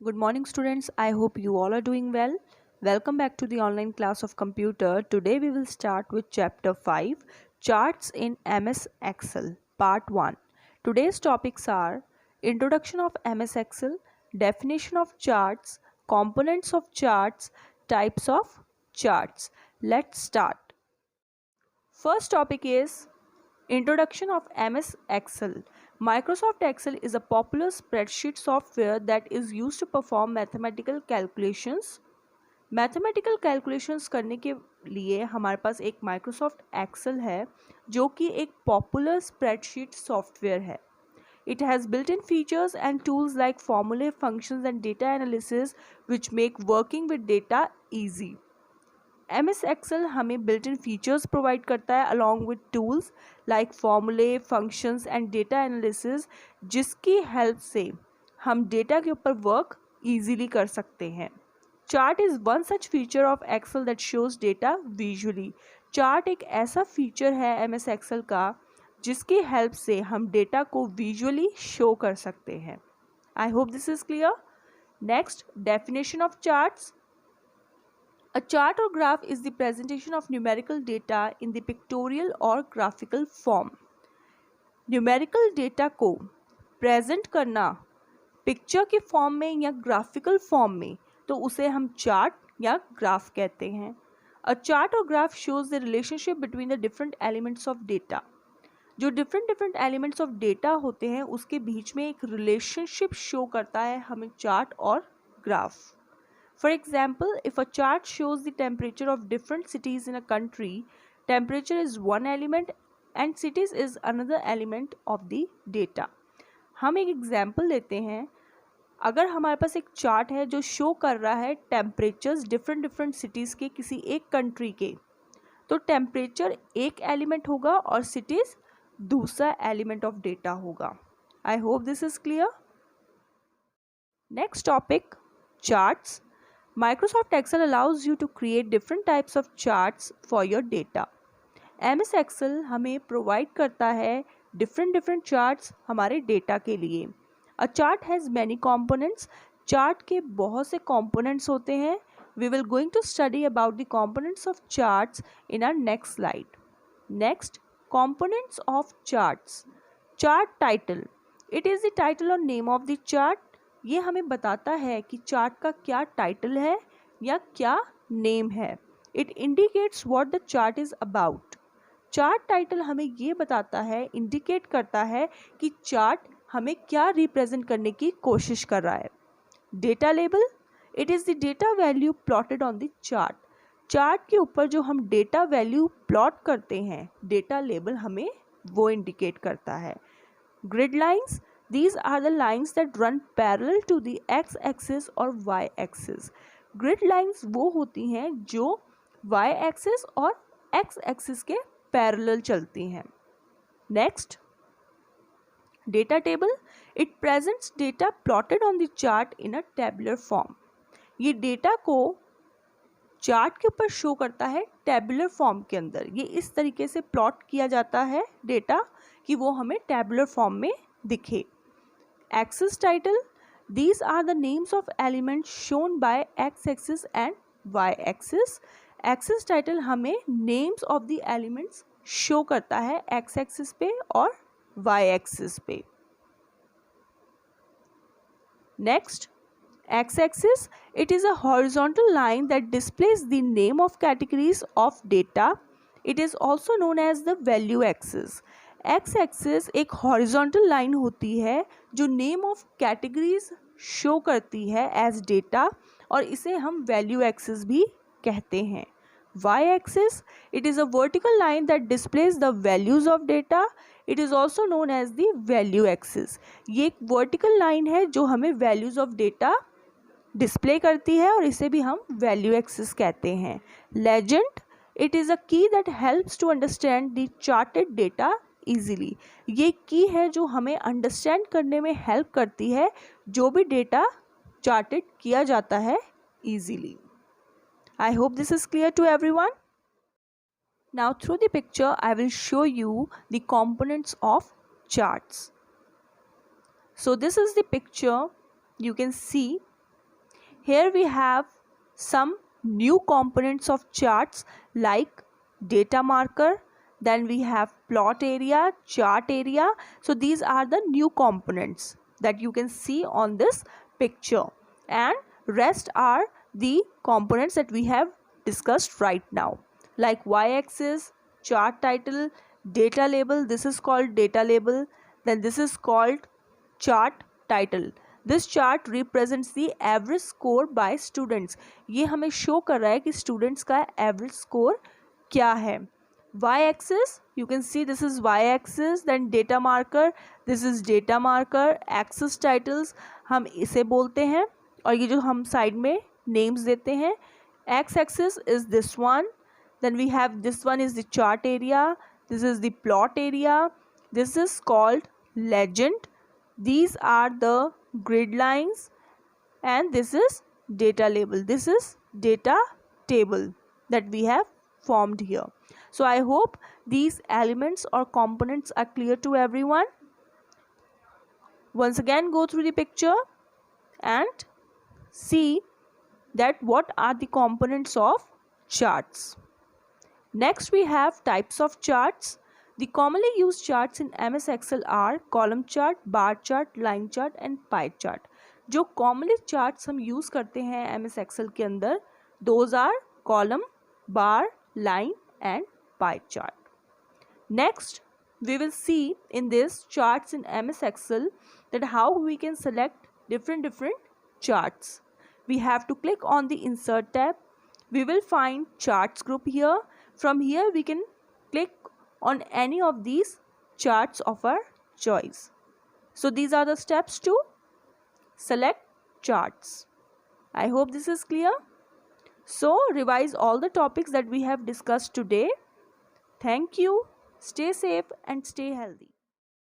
Good morning, students. I hope you all are doing well. Welcome back to the online class of computer. Today we will start with chapter 5, Charts in MS Excel, part 1. Today's topics are Introduction of MS Excel, Definition of charts, Components of charts, Types of charts. Let's start. First topic is Introduction of MS Excel. Microsoft Excel is a popular spreadsheet software that is used to perform mathematical calculations. Mathematical calculations करने के लिए हमारे पास एक Microsoft Excel है जो कि एक popular spreadsheet software है. It has built-in features and tools like formulae, functions and data analysis which make working with data easy. MS Excel हमें built-in features provide करता है along with tools like formulae, functions and data analysis जिसकी help से हम data के ऊपर work easily कर सकते हैं. Chart is one such feature of Excel that shows data visually. Chart एक ऐसा feature है MS Excel का जिसकी help से हम data को visually show कर सकते हैं. I hope this is clear. Next, definition of charts. A chart or graph is the presentation of numerical data in the pictorial or graphical form. Numerical data को present करना picture के form में या graphical form में तो उसे हम chart या ग्राफ कहते हैं. अ चार्ट और graph shows the relationship between the different elements of data. जो डिफरेंट एलिमेंट्स ऑफ डेटा होते हैं उसके बीच में एक रिलेशनशिप शो करता है हमें चार्ट और graph. For example, if a chart shows the temperature of different cities in a country, temperature is one element and cities is another element of the data. हम एक एग्जाम्पल लेते हैं. अगर हमारे पास एक चार्ट है जो शो कर रहा है टेम्परेचर्स डिफरेंट सिटीज़ के किसी एक कंट्री के, तो टेम्परेचर एक एलिमेंट होगा और सिटीज़ दूसरा एलिमेंट ऑफ डेटा होगा. आई hope this is clear. Next topic, charts. Microsoft Excel allows you to create different types of charts for your data. MS Excel हमें प्रोवाइड करता है different charts हमारे data के लिए. A chart has many components. Chart के बहुत से components होते हैं. We will going to study about the components of charts in our next slide. Next, components of charts. Chart title. It is the title or name of the chart. ये हमें बताता है कि चार्ट का क्या title है या क्या नेम है. It indicates what the chart is about. Chart title हमें ये बताता है, इंडिकेट करता है कि चार्ट हमें क्या रिप्रेजेंट करने की कोशिश कर रहा है. Data label. It is the data value plotted on the chart. Chart के ऊपर जो हम डेटा वैल्यू प्लॉट करते हैं, डेटा लेबल हमें वो इंडिकेट करता है. Grid lines. These are the lines that run parallel to the x-axis और y-axis. Grid lines वो होती हैं जो y-axis और x-axis के parallel चलती हैं. Next, data table. It presents data plotted on the chart in a tabular form. ये डेटा को चार्ट के ऊपर शो करता है टेबुलर फॉर्म के अंदर. ये इस तरीके से प्लॉट किया जाता है डेटा कि वो हमें टेबुलर फॉर्म में दिखे. Axis title. These are the names of elements shown by x-axis and y-axis. Axis title हमें names of the elements show करता है x-axis पे और y-axis पे. Next, x-axis. It is a horizontal line that displays the name of categories of data. It is also known as the value axis. X axis एक horizontal line होती है जो name of categories show करती है as data और इसे हम value axis भी कहते हैं. Y axis. It is a vertical line that displays the values of data. It is also known as the value axis. ये एक वर्टिकल लाइन है जो हमें वैल्यूज़ ऑफ डेटा डिस्प्ले करती है और इसे भी हम वैल्यू एक्सिस कहते हैं. Legend. It is a key that helps to understand the charted data easily. ये की है जो हमें अंडरस्टैंड करने में हेल्प करती है जो भी डेटा चार्टेड किया जाता है easily. I hope this is clear to everyone. Now through the picture I will show you the components of charts. So this is the picture. You can see Here we have some new components of charts like data marker, then we have plot area, chart area. So these are the new components that you can see on this picture, and rest are the components that we have discussed right now, like y-axis, chart title, data label. This is called data label. Then this is called chart title. This chart represents the average score bye students. ये हमें show कर रहा है कि students का average score क्या है. Y axis, you can see this is Y axis. Then data marker, this is data marker. Axis titles हम इसे बोलते हैं, और ये जो हम साइड में नेम्स देते हैं. X axis is this one. Then we have this one is the chart area. This is the plot area. This is called legend. These are the grid lines, and this is data label. This is data table that we have formed here. So I hope these elements or components are clear to everyone. Once again, go through the picture and see that what are the components of charts. Next we have types of charts. The commonly used charts in MS Excel are column chart, bar chart, line chart and pie chart. जो commonly charts हम use करते हैं MS Excel के अंदर, those are column, bar, line and pie chart. Next, we will see in this charts in MS Excel that how we can select different charts. We have to click on the insert tab. We will find charts group here. From here we can click on any of these charts of our choice. So these are the steps to select charts. I hope this is clear. So revise all the topics that we have discussed today. Thank you. Stay safe and stay healthy.